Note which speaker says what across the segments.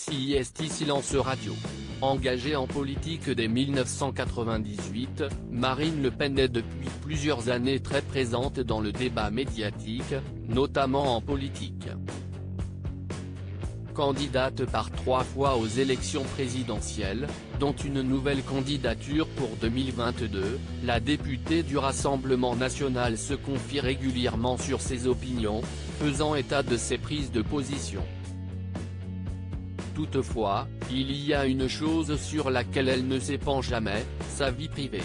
Speaker 1: CIST Silence Radio. Engagée en politique dès 1998, Marine Le Pen est depuis plusieurs années très présente dans le débat médiatique, notamment en politique. Candidate par 3 fois aux élections présidentielles, dont une nouvelle candidature pour 2022, la députée du Rassemblement national se confie régulièrement sur ses opinions, faisant état de ses prises de position. Toutefois, il y a une chose sur laquelle elle ne s'épanche jamais, sa vie privée.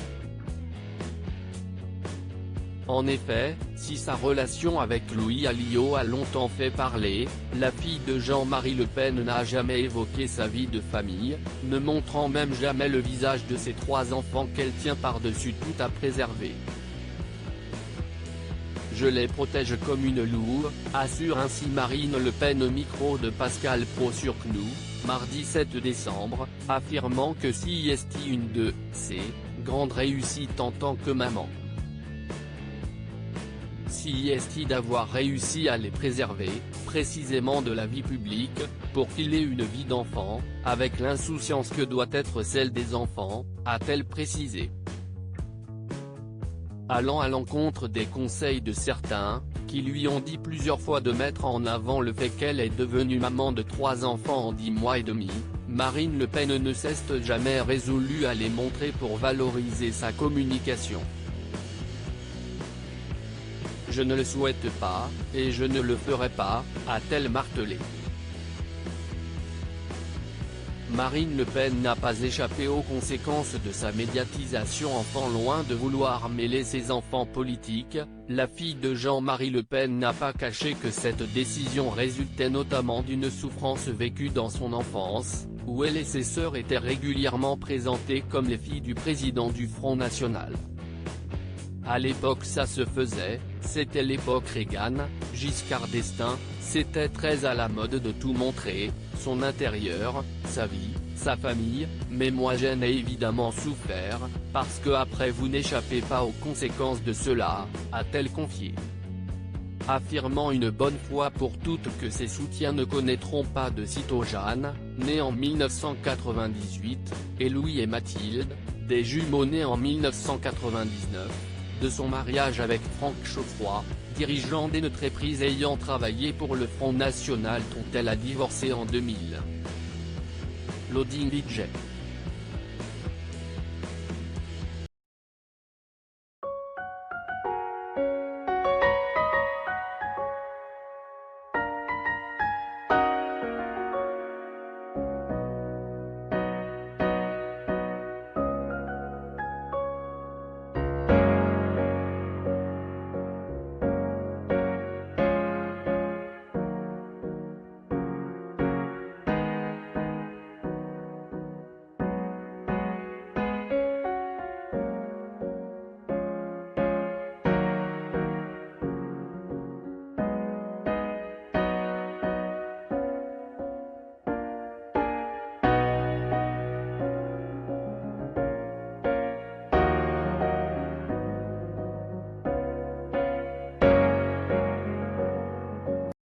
Speaker 1: En effet, si sa relation avec Louis Alliot a longtemps fait parler, la fille de Jean-Marie Le Pen n'a jamais évoqué sa vie de famille, ne montrant même jamais le visage de ses 3 enfants qu'elle tient par-dessus tout à préserver. Je les protège comme une louve, assure ainsi Marine Le Pen au micro de Pascal Praud sur CNews, mardi 7 décembre, affirmant que CIST une de ses grandes réussites en tant que maman. CIST d'avoir réussi à les préserver, précisément de la vie publique, pour qu'il ait une vie d'enfant, avec l'insouciance que doit être celle des enfants, a-t-elle précisé. Allant à l'encontre des conseils de certains, qui lui ont dit plusieurs fois de mettre en avant le fait qu'elle est devenue maman de 3 enfants en 10 mois et demi, Marine Le Pen ne s'est jamais résolue à les montrer pour valoriser sa communication. Je ne le souhaite pas, et je ne le ferai pas, a-t-elle martelé. Marine Le Pen n'a pas échappé aux conséquences de sa médiatisation enfant. Loin de vouloir mêler ses enfants politiques, la fille de Jean-Marie Le Pen n'a pas caché que cette décision résultait notamment d'une souffrance vécue dans son enfance, où elle et ses sœurs étaient régulièrement présentées comme les filles du président du Front National. À l'époque ça se faisait, c'était l'époque Reagan, Giscard d'Estaing, c'était très à la mode de tout montrer, son intérieur, sa vie, sa famille, mais moi j'en ai évidemment souffert, parce que après vous n'échappez pas aux conséquences de cela, a-t-elle confié. Affirmant une bonne fois pour toutes que ses soutiens ne connaîtront pas de sitôt Jeanne, née en 1998, et Louis et Mathilde, des jumeaux nés en 1999, de son mariage avec Franck Chauffroy, dirigeant d'une entreprise ayant travaillé pour le Front National dont elle a divorcé en 2000. Loading DJ.